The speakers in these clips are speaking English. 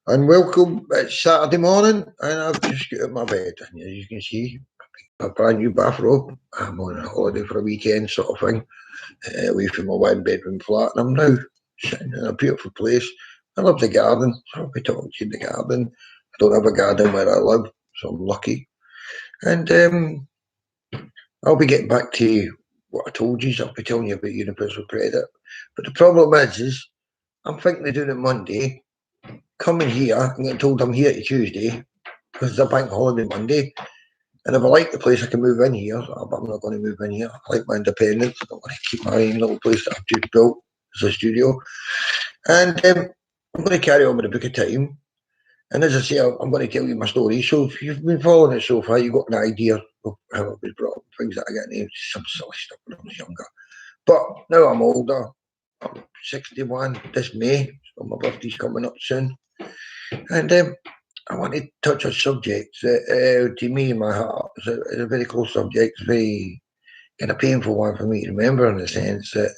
And welcome. It's Saturday morning, and I've just got out of my bed. And as you can see, a brand new bathrobe. I'm on holiday for a weekend, sort of thing, away from my one-bedroom flat. And I'm now sitting in a beautiful place. I love the garden, so I'll be talking to you in the garden. I don't have a garden where I live, so I'm lucky. And I'll be getting back to what I told you. I'll be telling you about universal credit. But the problem is I'm thinking of doing it Monday. Coming here and getting told I'm here to Tuesday because it's a bank holiday Monday. And if I like the place, I can move in here. But I'm not going to move in here. I like my independence. I don't want to keep my own little place that I've just built as a studio. And I'm going to carry on with a book of time. And as I say, I'm going to tell you my story. So if you've been following it so far, you've got an idea of how it was brought up, things that I get into, some silly stuff when I was younger. But now I'm older. I'm 61 this May, so my birthday's coming up soon. And I want to touch on subjects that, to me, in my heart, is a very close subject. It's very kind of painful one for me to remember, in the sense that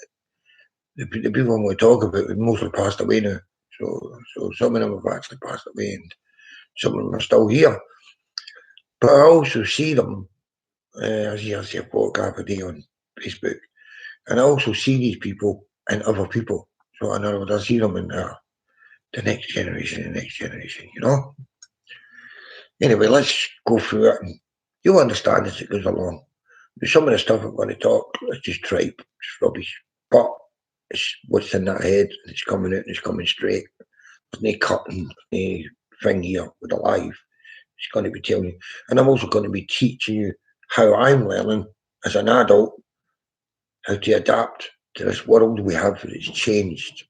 the people I'm going to talk about have mostly passed away now. So some of them have actually passed away, and some of them are still here. But I also see them. I see a photograph a day on Facebook, and I also see these people and other people. So in other words, I see them in the next generation, you know. Anyway, let's go through it, and you'll understand as it goes along. Some of the stuff I'm going to talk, it's just tripe, it's rubbish. But it's what's in that head, and it's coming out, and it's coming straight. There's no cutting, no thing here with a live. It's going to be telling you. And I'm also going to be teaching you how I'm learning as an adult, how to adapt to this world we have that has changed.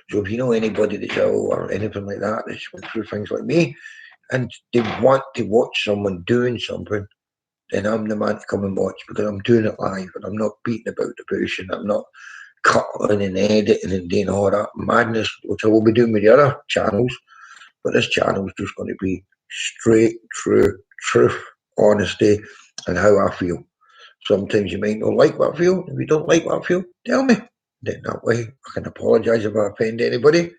So if you know anybody that's ill or anything like that, that's went through things like me, and they want to watch someone doing something, then I'm the man to come and watch, because I'm doing it live and I'm not beating about the bush, and I'm not cutting and editing and doing all that madness, which I will be doing with the other channels. But this channel is just going to be straight, true, truth, honesty, and how I feel. Sometimes you might not like what I feel. If you don't like what I feel, tell me. Then that way I can apologise if I offend anybody,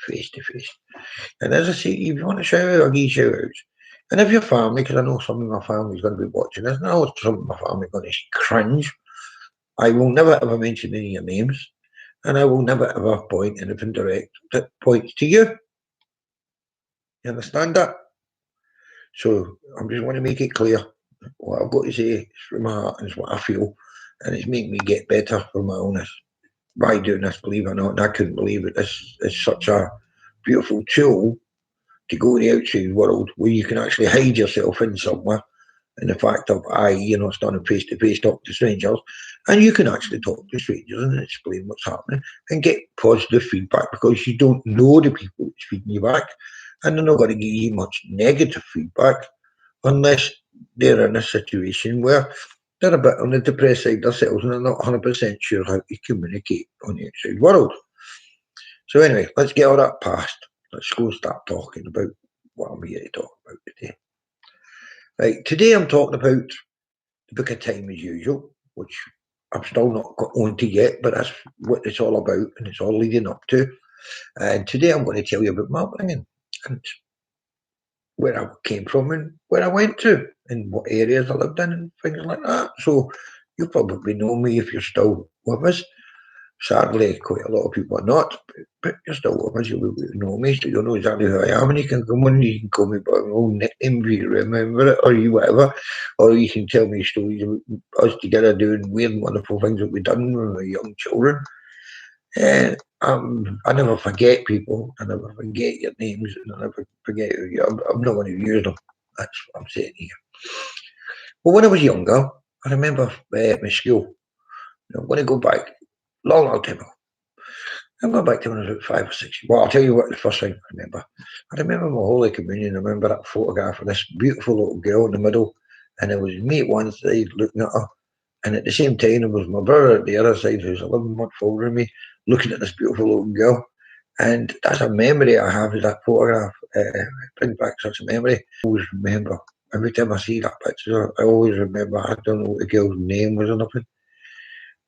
face to face. And as I say, if you want to shout out, I'll give you shout outs. And if your family, because I know some of my family is going to be watching this, and I know some of my family are going to cringe, I will never ever mention any of your names, and I will never ever point anything direct that points to you. You understand that? So I just want to make it clear what I've got to say is from my heart, and it's what I feel, and it's making me get better for my illness by doing this, believe it or not. And I couldn't believe it. This is such a beautiful tool to go to the outside world where you can actually hide yourself in somewhere. And the fact of you're not standing face to face talking to strangers, and you can actually talk to strangers and explain what's happening and get positive feedback, because you don't know the people that's feeding you back, and they're not going to give you much negative feedback unless they're in a situation where they're a bit on the depressed side themselves and they're not 100% sure how to communicate on the outside world. So anyway, let's get all that past. Let's go and start talking about what I'm here to talk about today. Right, today I'm talking about the Book of Time as usual, which I've still not got on to yet, but that's what it's all about, and it's all leading up to. And today I'm going to tell you about my upbringing and where I came from and where I went to and what areas I lived in and things like that. So you probably know me if you're still with us. Sadly, quite a lot of people are not, but you're still with us. You know me, so you know exactly who I am, and you can come on, you can call me by my own nickname if you remember it, or you whatever, or you can tell me stories about us together doing weird, wonderful things that we've done when we were young children. And I never forget people, I never forget your names, and I never forget who you are. I'm not going to use them. That's what I'm saying here. Well, when I was younger, I remember my school. I'm going to go back long time ago. I'm going back to when I was about 5 or 6. Well, I'll tell you what the first thing I remember. I remember my Holy Communion. I remember that photograph of this beautiful little girl in the middle, and it was me at one side looking at her, and at the same time it was my brother at the other side, who's 11 months older than me, looking at this beautiful little girl. And that's a memory I have, is that photograph. It brings back such a memory. I always remember. Every time I see that picture, I always remember. I don't know what the girl's name was or nothing.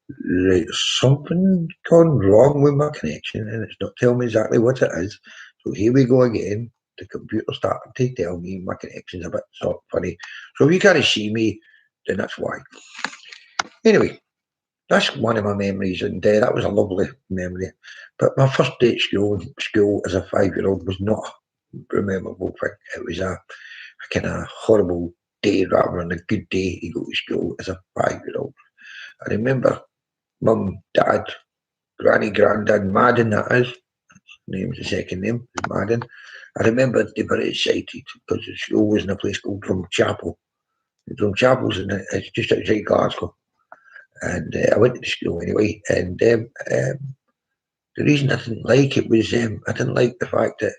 there's something gone wrong with my connection and it's not telling me exactly what it is. So here we go again. The computer started to tell me my connection's a bit sort of funny. So if you can't see me, then that's why. Anyway, that's one of my memories, and that was a lovely memory. But my first day at school as a 5-year-old was not a memorable thing. It was a kind of horrible day rather than a good day to go to school as a 5-year-old. I remember mum, dad, granny, granddad, Madden, that is. Name's the second name, is Madden. I remember they were excited because the school was in a place called Drumchapel. Drumchapel's it's just outside Glasgow. And I went to school anyway. And the reason I didn't like it was I didn't like the fact that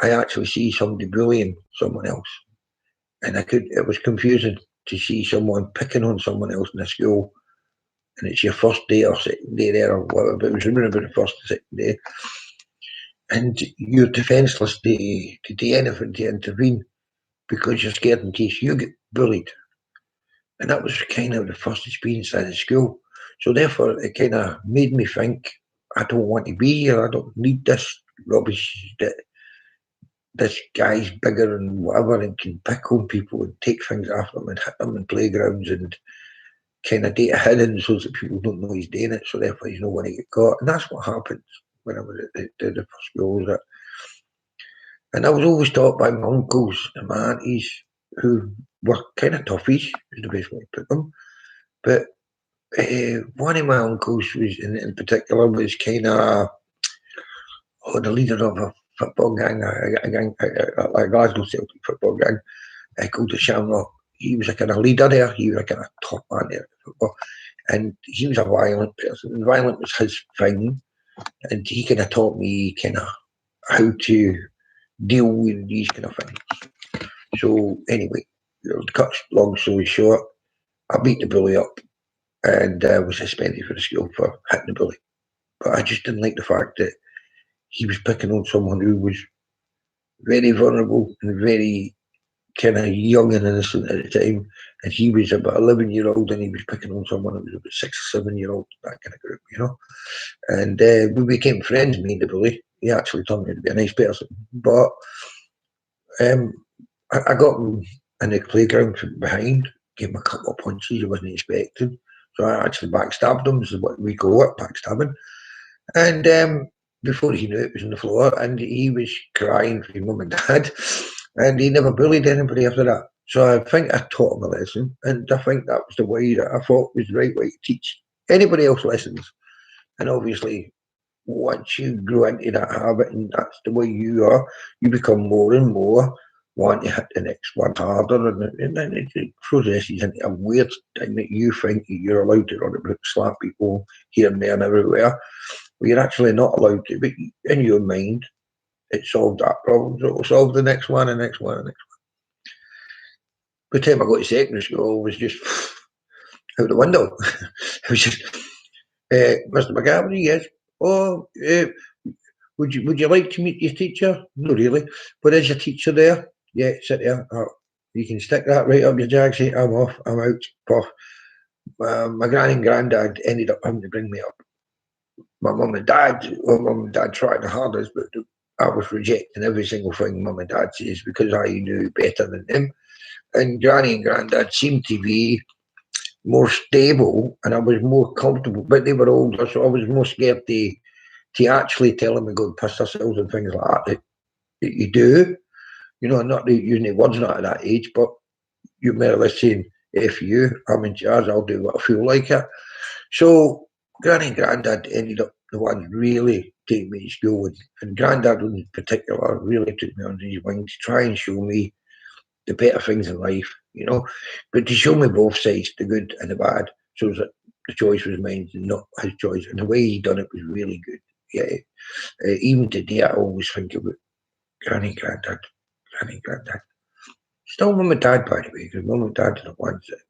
I actually see somebody bullying someone else. And it was confusing to see someone picking on someone else in the school. And it's your first day or second day there or whatever, but it was remember the first or second day. And you're defenceless to do anything to intervene because you're scared in case you get bullied. And that was kind of the first experience at the school. So therefore, it kind of made me think, I don't want to be here. I don't need this rubbish that this guy's bigger and whatever and can pick on people and take things after them and hit them in playgrounds and kind of do it hidden so that people don't know he's doing it. So therefore, he's not going to get caught. And that's what happened when I was at the first school. And I was always taught by my uncles and my aunties who were kind of toughies, is the best way to put them. But one of my uncles was in particular was kind of the leader of a football gang, a Glasgow Celtic football gang called the Shamrock. He was a kind of leader there. He was a kind of top man there at football. And he was a violent person. And violent was his thing. And he kind of taught me kind of how to deal with these kind of things. So anyway, cut long story short, I beat the bully up and was suspended for the school for hitting the bully. But I just didn't like the fact that he was picking on someone who was very vulnerable and very kind of young and innocent at the time. And he was about 11-year-old and he was picking on someone who was about 6 or 7-year-old, that kind of group, you know. And we became friends, me and the bully. He actually turned out to be a nice person. But I got him in the playground from behind, gave him a couple of punches he wasn't expecting. So I actually backstabbed him, this is what we call it, backstabbing. And before he knew it, was on the floor and he was crying for his mum and dad. And he never bullied anybody after that. So I think I taught him a lesson. And I think that was the way that I thought was the right way to teach anybody else lessons. And obviously, once you grow into that habit and that's the way you are, you become more and more want to hit the next one harder, and then it processes into a weird thing that you think you're allowed to run about, slap people here and there and everywhere, but you're actually not allowed to. But in your mind, it solved that problem, so it'll solve the next one and next one and next one. By the time I got to secondary school, it was just out the window. It was just, Mr. McGavin, yes. Oh, would you like to meet your teacher? No, really. But is your teacher there? Yeah, sit there. Oh, you can stick that right up your jag. Say, I'm off. I'm out. Puff. My granny and granddad ended up having to bring me up. My mum and dad tried the hardest, but I was rejecting every single thing mum and dad says because I knew better than them. And granny and granddad seemed to be more stable, and I was more comfortable. But they were older, so I was more scared to actually tell them to go and piss themselves and things like that. That you do. You know, I'm not using the words not at that age, but you're more or less saying, F you, I'm in charge, I'll do what I feel like it. So Granny and Grandad ended up the ones really taking me to school, and Grandad in particular really took me under his wing to try and show me the better things in life, you know, but to show me both sides, the good and the bad, so that the choice was mine and not his choice. And the way he done it was really good. Yeah, even today I always think about Granny and Grandad. Still mum and dad, by the way, because mum and dad are the ones that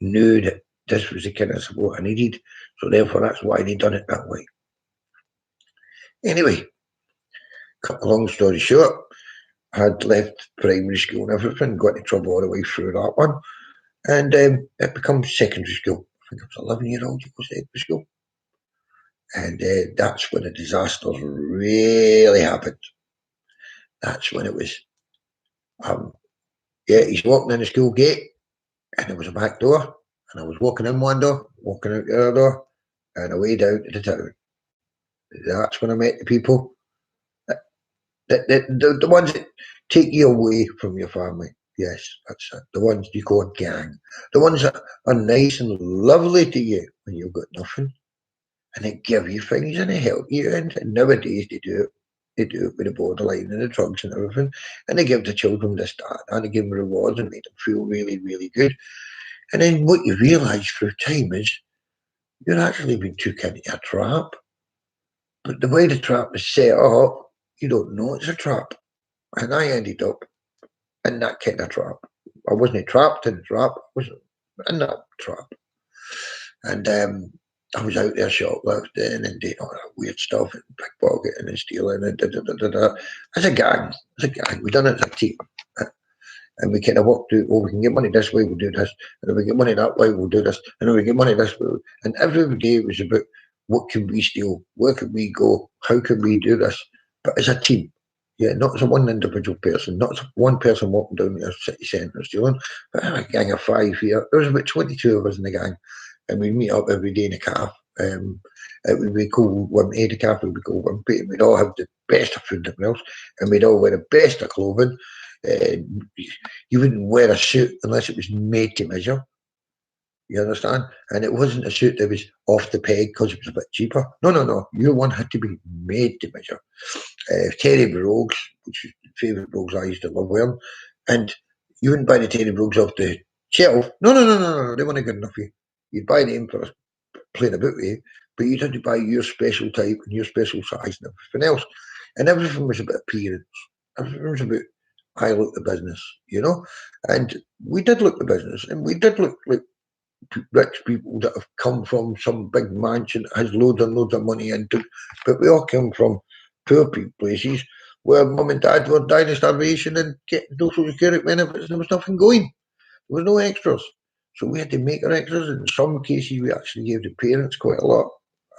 knew that this was the kind of support I needed. So therefore, that's why they done it that way. Anyway, cut a long story short, I had left primary school and everything, got into trouble all the way through that one. And it becomes secondary school think I was 11-year-old, he goes to Edinburgh School. And that's when the disasters really happened. That's when it was, he's walking in the school gate, and there was a back door, and I was walking in one door, walking out the other door, and away down to the town. That's when I met the people, the ones that take you away from your family. Yes, that's it. The ones you call a gang. The ones that are nice and lovely to you when you've got nothing. And they give you things and they help you. And nowadays they do it. They do it with the borderline and the drugs and everything. And they give the children this, that, and they give them rewards and make them feel really, really good. And then what you realise through time is you're actually being took into a trap. But the way the trap is set up, you don't know it's a trap. And I ended up in that kind of trap. I wasn't trapped in the trap, I was in that trap. And I was out there shoplifting and doing all that weird stuff and pickpocketing and stealing and As a gang, we done it as a team. And we kind of worked through, we can get money this way, we'll do this. And if we get money that way, we'll do this. And if we get money this way. And every day it was about what can we steal? Where can we go? How can we do this? But as a team. Yeah, not as a one individual person, not as one person walking down the city centre stealing, but a gang of 5 here. There was about 22 of us in the gang, and we'd meet up every day in a calf. It would be cool when the calf would be called Wimpy, and we'd all have the best of food and else, and we'd all wear the best of clothing. You wouldn't wear a suit unless it was made to measure. You understand? And it wasn't a suit that was off the peg because it was a bit cheaper. No. Your one had to be made to measure. Terry Brogues, which is the favourite brogues I used to love wearing, and you wouldn't buy the Terry Brogues off the shelf. No. They weren't good enough for you. You'd buy them for playing about with you, but you'd have to buy your special type and your special size and everything else. And everything was about appearance. Everything was about I look the business, and we did look the business, and we did look like rich people that have come from some big mansion that has loads and loads of money into, but we all came from poor places where mum and dad were dying of starvation and getting social security benefits. There was nothing going. There was no extras. So we had to make our extras. In some cases, we actually gave the parents quite a lot.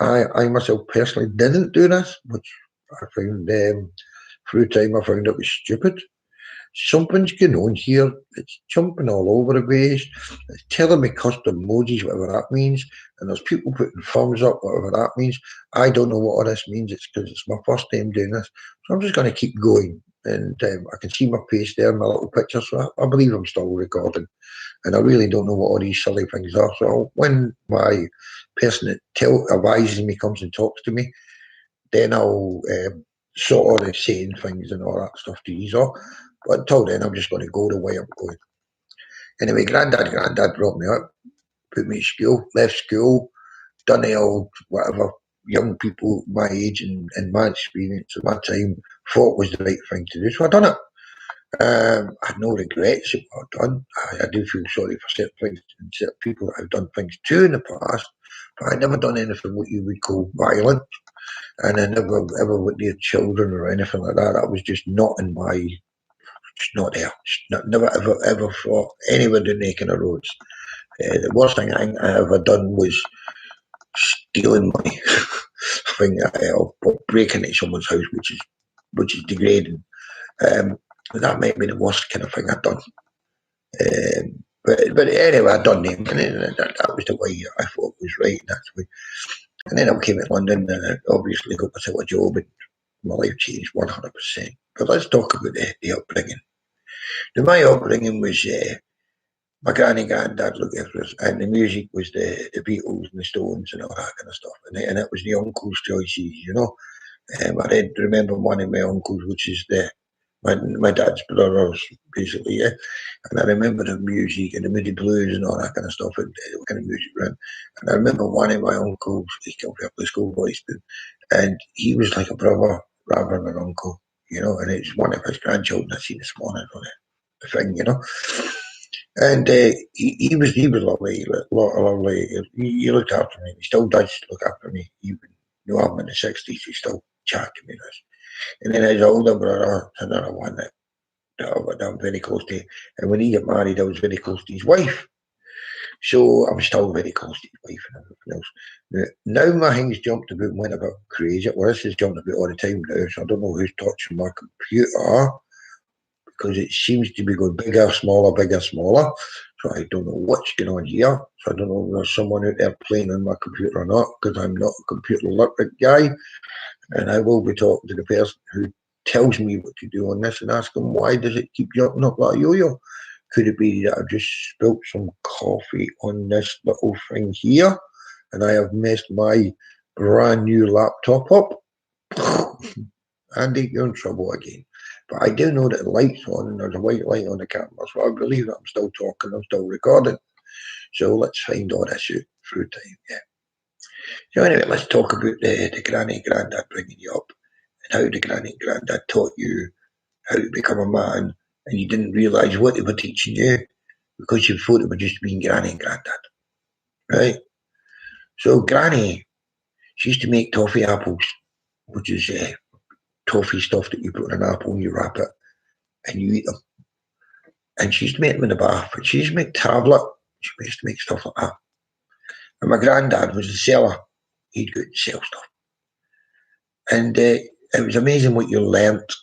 I myself personally didn't do this, which I found through time I found it was stupid. Something's going on here. It's jumping all over the place. It's telling me custom emojis, whatever that means. And there's people putting thumbs up, whatever that means. I don't know what all this means. It's because it's my first time doing this. So I'm just going to keep going. And I can see my face there, my little picture. So I believe I'm still recording. And I really don't know what all these silly things are. So when my person that advises me comes and talks to me, then I'll sort of saying things and all that stuff to ease off. But until then, I'm just going to go the way I'm going. Anyway, Grandad brought me up, put me in school, left school, done the old whatever young people my age and my experience at my time thought was the right thing to do. So I done it. I had no regrets of what I've done. I do feel sorry for certain things and certain people that I've done things to in the past, but I never done anything what you would call violent. And I never ever with their children or anything like that. That was just not in my, just not there. Never ever thought anybody making the roads. The worst thing I ever done was stealing money. I think or breaking into someone's house, which is degrading. That might be the worst kind of thing I've done. But anyway, I done them, and that was the way I thought was right. And that's the way. And then I came to London, and I obviously got myself a job, and my life changed 100%. But let's talk about the upbringing. Now, my upbringing was my granny and granddad looked after us, and the music was the Beatles and the Stones and all that kind of stuff. And it was the uncle's choices. I remember one of my uncles, which is my dad's brothers, basically, yeah. And I remember the music and the Moody Blues and all that kind of stuff, and what kind of music ran. And I remember one of my uncles, he came from a school voice, and he was like a brother rather than an uncle, and it's one of his grandchildren I seen this morning on the thing. And he was lovely, lovely. He looked after me. He still does look after me, even though I'm in the 60s. He still chatting to me this. And then his older brother, another one that I'm very close to. And when he got married, I was very close to his wife. So I was still very close to his wife and everything else. Now my things jumped about and went a bit crazy. Well, this is jumping about all the time now, so I don't know who's touching my computer because it seems to be going bigger, smaller, bigger, smaller. So I don't know what's going on here. So I don't know if there's someone out there playing on my computer or not, because I'm not a computer literate guy. And I will be talking to the person who tells me what to do on this and ask them, why does it keep jumping up like a yo-yo? Could it be that I've just spilt some coffee on this little thing here and I have messed my brand new laptop up? Andy, you're in trouble again. But I do know that the light's on and there's a white light on the camera, so I believe that I'm still talking, I'm still recording. So let's find all this out through time, yeah. So anyway, let's talk about the granny and granddad bringing you up and how the granny and granddad taught you how to become a man and you didn't realise what they were teaching you because you thought it was just being granny and granddad, right? So granny, she used to make toffee apples, which is toffee stuff that you put in an apple and you wrap it and you eat them. And she used to make them in the bath, but she used to make tablet. She used to make stuff like that. And my granddad was a seller. He'd go out and sell stuff. And it was amazing what you learnt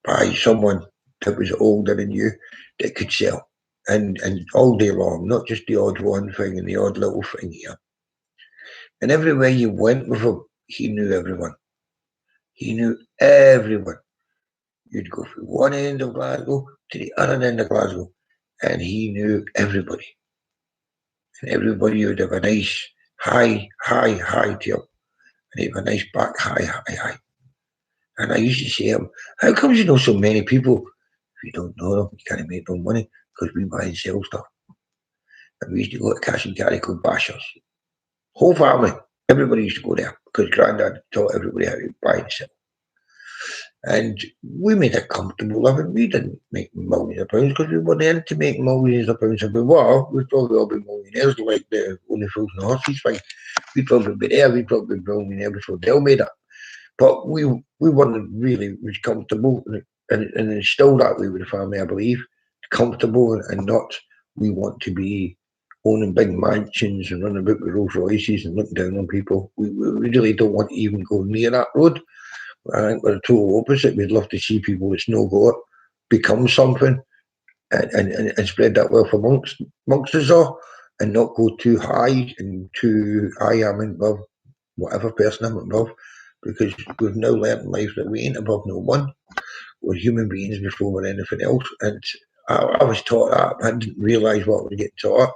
by someone that was older than you that could sell. And all day long, not just the odd one thing and the odd little thing here. And everywhere you went with him, he knew everyone. He knew everyone. You'd go from one end of Glasgow to the other end of Glasgow, and he knew everybody. And everybody would have a nice hi to him, and he'd have a nice back hi. And I used to say to him, how come you know so many people? If you don't know them, you can't make no money because we buy and sell stuff. And we used to go to cash and carry called Bashers. Whole family, everybody used to go there because Grandad taught everybody how to buy and sell. And we made a comfortable living. We didn't make millions of pounds because we weren't in to make millions of pounds. If we were, we'd probably all be millionaires like the Only Fools and Horses thing. We'd probably be there. We'd probably be millionaires before Dell made it. But we weren't really comfortable and still that way with the family, I believe. Comfortable and not we want to be owning big mansions and running about with Rolls Royces and looking down on people. We really don't want to even go near that road. I think we're the total opposite. We'd love to see people that's no got become something and spread that wealth amongst us all and not go too high and too I am above whatever person I'm above, because we've now learned in life that we ain't above no one. We're human beings before we're anything else. And I was taught that. I didn't realise what I was getting taught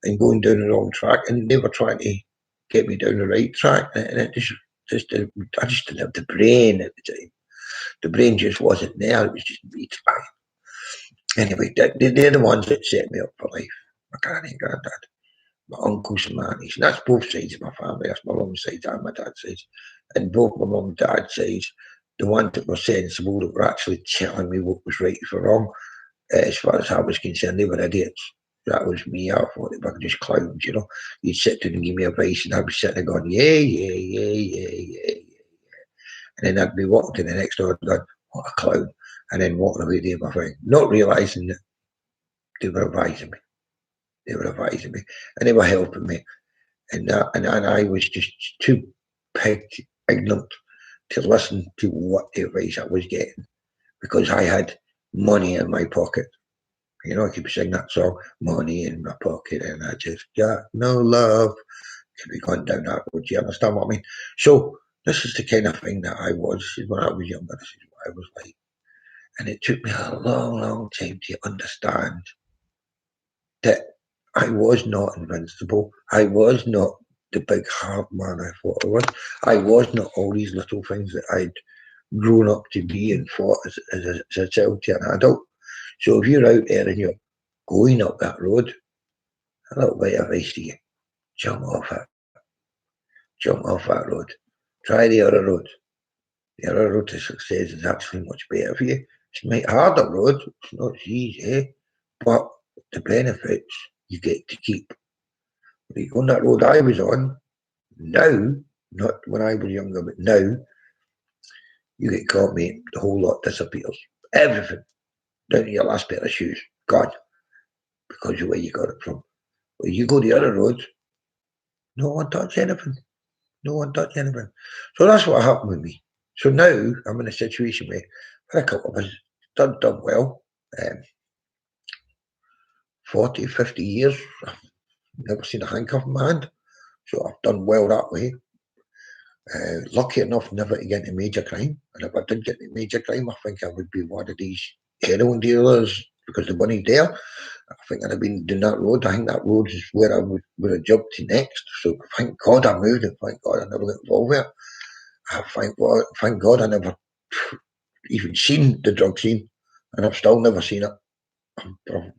and going down the wrong track, and they were trying to get me down the right track. And it I just didn't have the brain at the time. The brain just wasn't there. It was just me trying. Anyway, they're the ones that set me up for life. My granny and granddad, my uncles and aunties. And that's both sides of my family. That's my mum's side and my dad's side. And both my mum and dad's sides, the ones that were sensible, that were actually telling me what was right or wrong, as far as I was concerned, they were idiots. That was me. I thought they were just clowns, you know. You'd sit down and give me advice, and I'd be sitting there going, yeah. And then I'd be walking to the next door and going, what a clown. And then walking away doing my thing, not realising that they were advising me. And they were helping me. And I was just too ignorant to listen to what the advice I was getting because I had money in my pocket. You know, I keep singing that song, money in my pocket, and I just got no love. Could be going down that road. You understand what I mean? So this is the kind of thing that I was when I was younger. This is what I was like. And it took me a long time to understand that I was not invincible. I was not the big hard man I thought I was. I was not all these little things that I'd grown up to be and thought as a child to an adult. So if you're out there and you're going up that road, a little bit of advice to you, jump off it. Jump off that road. Try the other road. The other road to success is actually much better for you. It's a harder road, it's not easy, but the benefits you get to keep. On that road I was on, now, not when I was younger, but now, you get caught, mate, the whole lot disappears. Everything, down to your last pair of shoes, gone, because of where you got it from. But you go the other road, no one touch anything. No one touch anything. So that's what happened with me. So now I'm in a situation where for a couple of us done well. 40, 50 years, I've never seen a handcuff in my hand. So I've done well that way. Lucky enough never to get into major crime. And if I did get into major crime, I think I would be one of these heroin dealers because the money's there. I think I'd have been doing that road. I think that road is where I would have jumped to next. So thank God I moved and thank God I never got involved with it. Thank God I never even seen the drug scene, and I've still never seen it.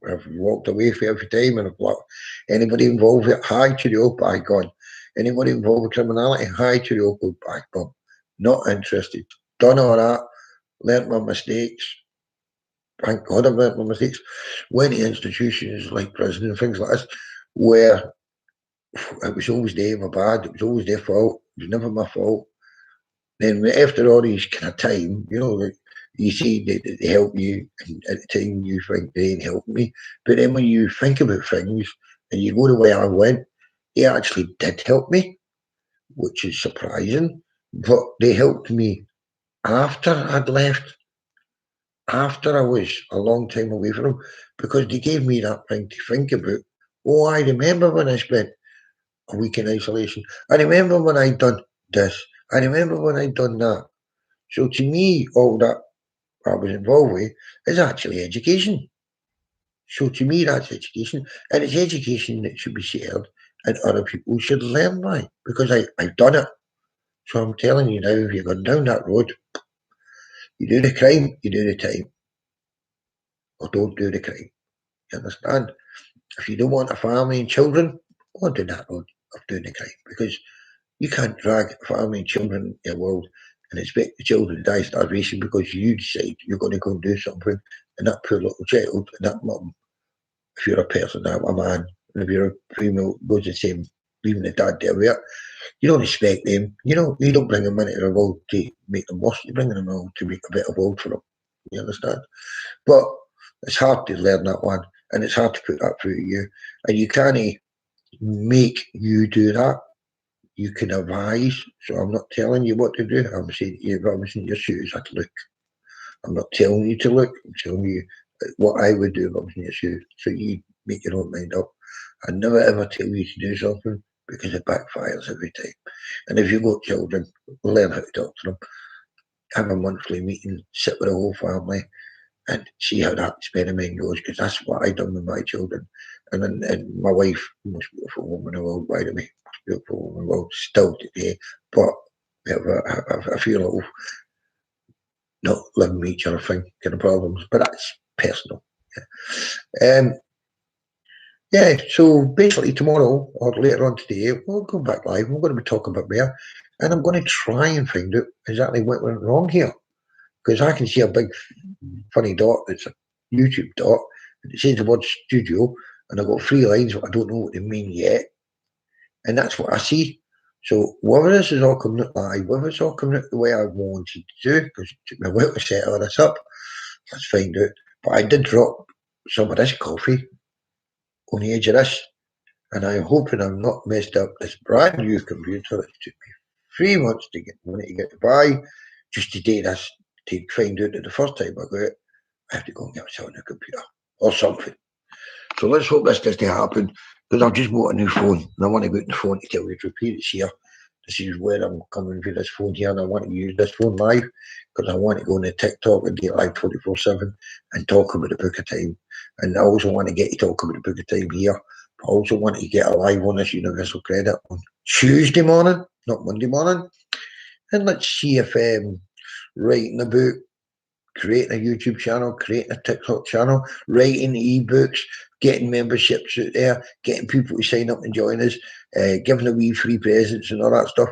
I've walked away from every time, and I've like anybody involved with high to the oak, by God. Anybody involved with criminality, high to the oak, by God. Not interested. Done all that. Learnt my mistakes. Thank God I've learnt my mistakes. Went to institutions like prison and things like this, where it was always their bad. It was always their fault. It was never my fault. Then after all these kind of time, like, you see they help you, and at the time you think they ain't helping me. But then when you think about things and you go the way I went, they actually did help me, which is surprising. But they helped me after I'd left, after I was a long time away from them, because they gave me that thing to think about. Oh, I remember when I spent a week in isolation. I remember when I done this. I remember when I done that. So to me, all that I was involved with is actually education. So to me, that's education, and it's education that should be shared, and other people should learn by, because I've done it. So I'm telling you now, if you're going down that road, you do the crime, you do the time, or don't do the crime. You understand? If you don't want a family and children, go on down that road of doing the crime, because you can't drag a family and children in the world and expect the children to die of starvation because you decide you're going to go and do something, and that poor little child and that mum, if you're a person, a man, and if you're a female, goes the same, leaving the dad there with it. You don't expect them. You don't bring them into the world to make them worse. You bring them out to make a better world for them. You understand? But it's hard to learn that one, and it's hard to put that through you. And you can't make you do that. You can advise. So I'm not telling you what to do. I'm saying if I was in your shoes, I'd look. I'm not telling you to look. I'm telling you what I would do if I was in your shoes. So you make your own mind up. I never ever tell you to do something because it backfires every time. And if you've got children, learn how to talk to them. Have a monthly meeting, sit with the whole family, and see how that experiment goes. Because that's what I done with my children, and my wife, most beautiful woman in the world, by the way, most beautiful woman in the world, still today. But we have a few little not living with each other thing kind of problems, but that's personal. Yeah. Yeah, so basically tomorrow or later on today, we'll go back live. We're going to be talking about Bear, and I'm going to try and find out exactly what went wrong here, because I can see a big funny dot. It's a YouTube dot, and it says the word studio, and I've got 3 lines, but I don't know what they mean yet, and that's what I see. So whether this is all coming out live, whether it's all coming out the way I wanted to do, because it took me a while to set all this up, let's find out. But I did drop some of this coffee on the edge of this, and I'm hoping I'm not messed up this brand new computer that took me 3 months to get money to get to buy, just to do this, to find out that the first time I got it, I have to go and get myself a new computer or something. So let's hope this doesn't happen, because I've just bought a new phone, and I want to go out the phone to tell you to repeat it's here. This is where I'm coming with this phone here, and I want to use this phone live, because I want to go on the TikTok and get live 24/7 and talk about the Book of Time. And I also want to get to talk about the Book of Time here. I also want to get a live on this Universal Credit on Tuesday morning, not Monday morning. And let's see if writing about creating a YouTube channel, creating a TikTok channel, writing ebooks, getting memberships out there, getting people to sign up and join us, giving away free presents and all that stuff.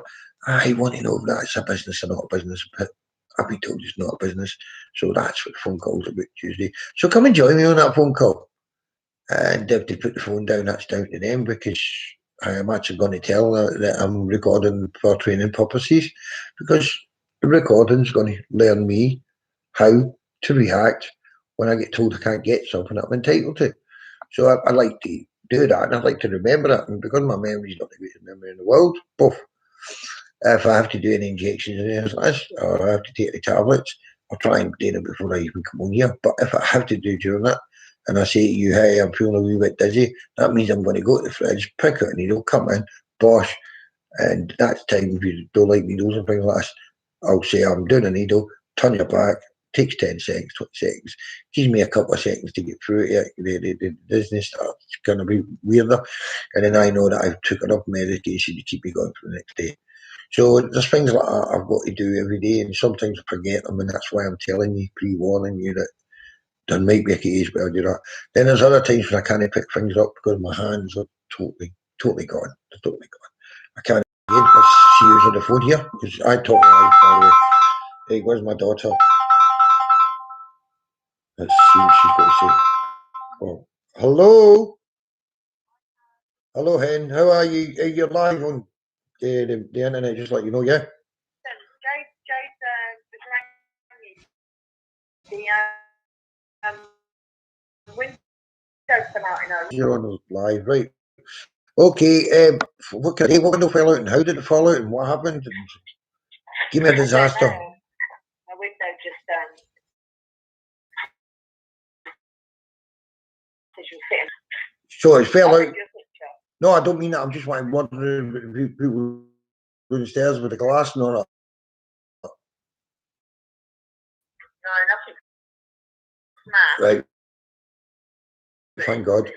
I want to know if that's a business or not a business, but I've been told it's not a business. So that's what the phone call's about Tuesday. So come and join me on that phone call. And if they put the phone down, that's down to them, because I am actually going to tell that I'm recording for training purposes, because the recording's going to learn me how to react when I get told I can't get something I'm entitled to. So I like to do that, and I'd like to remember it. And because my memory's not the greatest memory in the world, both if I have to do any injections and anything like this, or I have to take the tablets, I'll try and do it before I even come on here. But if I have to do during that, and I say to you, hey, I'm feeling a wee bit dizzy, that means I'm going to go to the fridge, pick out a needle, come in, bosh, and that's time if you don't like needles and things like that. I'll say I'm doing a needle, turn your back, takes 10 seconds, 20 seconds, gives me a couple of seconds to get through it. The dizziness starts going to be weirder, and then I know that I've took enough medication to keep me going for the next day. So there's things like that I've got to do every day, and sometimes I forget them, and that's why I'm telling you, pre-warning you that there might be a case where I do that. Then there's other times when I can't pick things up because my hands are totally gone. They're totally gone. I can't again. Let's see who's on the phone here, because I talk live, by the way. Hey, where's my daughter? Let's see what she's got to say. Oh, hello? Hello, Hen. How are you? You're live on the internet, just like you know, yeah? You're on live, right? Okay, what can I say? What window fell out and how did it fall out and what happened? And give me a disaster. My window just so it fell out. No, I don't mean that. I'm just wondering if people downstairs with the glass and all that. No, nothing smashed. Right. Thank God.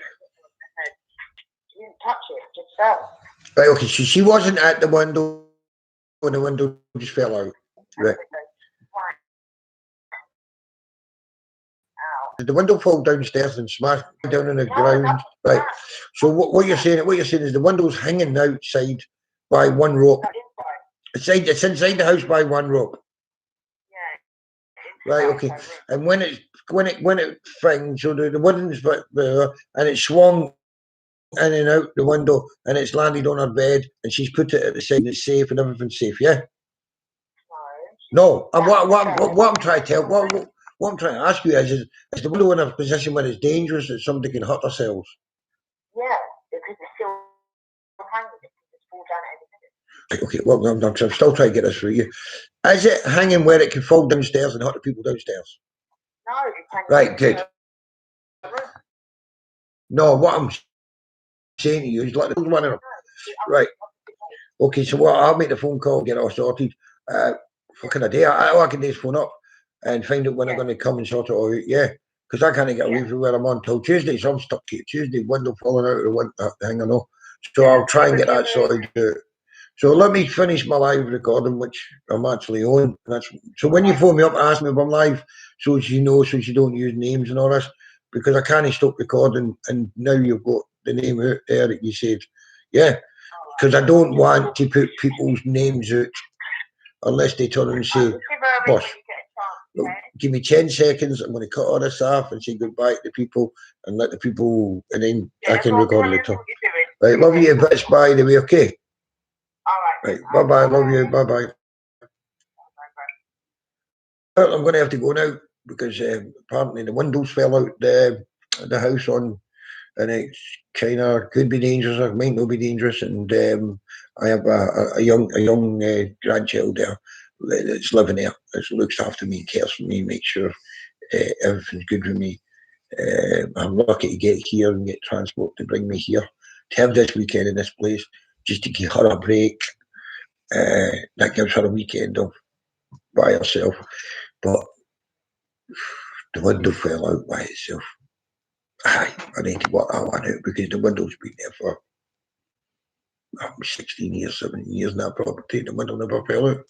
You didn't touch it, it just fell. Right, okay, so she wasn't at the window when the window just fell out. Right. Did the window fall downstairs and smash down on the ground? Right. So what you're saying is the window's hanging outside by one rope. It's inside the house by one rope. Yeah. Right, okay. And when it things, so the wooden's there and it swung in and out the window and it's landed on her bed and she's put it at the side, it's safe and everything's safe, yeah? No. And what I'm trying to tell, what I'm trying to ask you is the window in a position where it's dangerous that somebody can hurt themselves? Yeah, because it's still hanging, it can just fall down at any minute. Okay, well, I'm still trying to get this through you. Is it hanging where it can fall downstairs and hurt the people downstairs? No, it's hanging. Right, good. No, what I'm saying to you is like the one of them. Right. Okay, so I'll make the phone call, get it all sorted. What can I do? All I can do is phone up and find out when they're going to come and sort it all out. Yeah, because I can't get away from where I'm on till Tuesday, so I'm stuck here. Tuesday, window falling out of the window thing, I know. So I'll try and get that sorted out. So let me finish my live recording, which I'm actually on. So when you phone me up and ask me if I'm live, so you know, so you don't use names and all this, because I can't stop recording, and now you've got the name out there that you said, yeah, because I don't want to put people's names out unless they turn and say, boss, look, give me 10 seconds, I'm going to cut all this off and say goodbye to the people and let the people, and then I can record later. Right, love you, bits, by the way, okay? Right, bye-bye, love you, bye-bye. Well, I'm going to have to go now because apparently the windows fell out the house on, and it's kind of could be dangerous, or might not be dangerous, and I have a young grandchild there that's living there, that looks after me, cares for me, makes sure everything's good with me. I'm lucky to get here and get transport to bring me here to have this weekend in this place, just to give her a break. That gives her a weekend of by herself. But the window fell out by itself. I need to work that one out because the window's been there for 16 years, 17 years now, property. The window never fell out.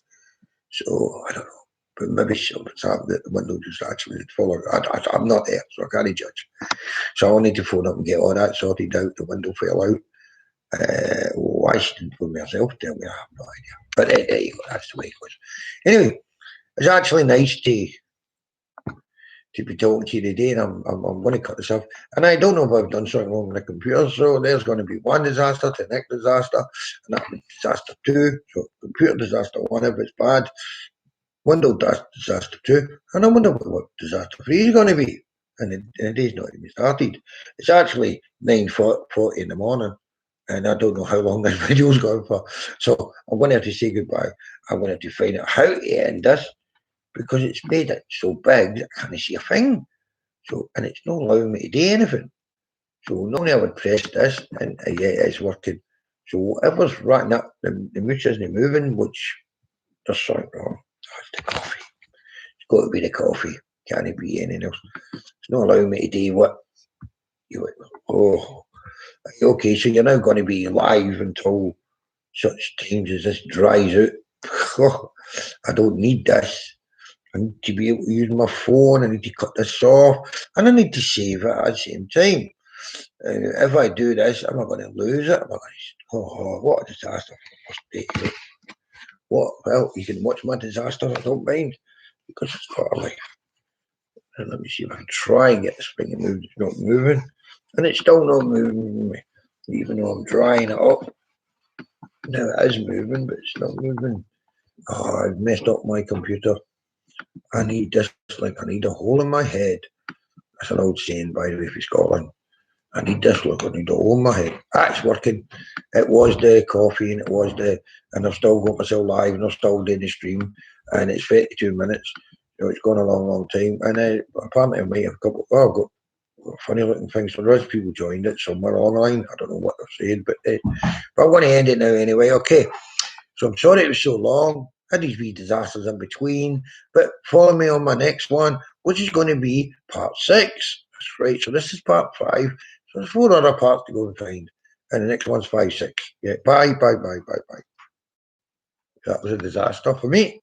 So I don't know. But maybe something's happened that the window just actually fell out. I'm not there, so I can't judge. So I'll need to phone up and get all that sorted out. The window fell out. Why she didn't phone me herself, tell me, I have no idea. But there you go, that's the way it goes. Anyway, it's actually nice to be talking to you today, and I'm going to cut this off. And I don't know if I've done something wrong with the computer, so there's going to be one disaster, the next disaster, and that'll be disaster 2. So computer disaster 1 if it's bad, window disaster 2, and I wonder what disaster 3 is going to be. and the day's not even started. It's actually 9:40 in the morning, and I don't know how long this video's going for. So I'm going to have to say goodbye. I'm going to have to find out how to end this, because it's made it so big that I can't see a thing. So, and it's not allowing me to do anything. So normally I would press this, and yeah, it's working. So whatever's writing up, the mouse isn't moving, which there's something wrong. Oh, it's the coffee. It's got to be the coffee. Can't be anything else. It's not allowing me to do what you. Oh, okay. So you're now going to be live until such times as this dries out. Oh, I don't need this. I need to be able to use my phone. I need to cut this off, and I need to save it at the same time. If I do this, am I going to lose it? Am I going to, oh, what a disaster! What? Well, you can watch my disaster. I don't mind, because it's part of life. And let me see if I can try and get this thing to move. It's not moving, and it's still not moving, even though I'm drying it up. Now it is moving, but it's not moving. Oh, I've messed up my computer. I need this, like I need a hole in my head. That's an old saying, by the way, for Scotland. I need this, look, I need a hole in my head. It's working. It was the coffee, and it was and I've still got myself live, and I've still doing the stream, and it's 32 minutes. So it's gone a long, long time. And apparently I might have got funny looking things. So there's people joined it somewhere online. I don't know what they're saying, but I'm going to end it now anyway. Okay. So I'm sorry it was so long. I had these wee disasters in between, but follow me on my next one, which is going to be part 6. That's right. So this is part 5. So there's 4 other parts to go and find, and the next one's 5, 6. Yeah. Bye. That was a disaster for me.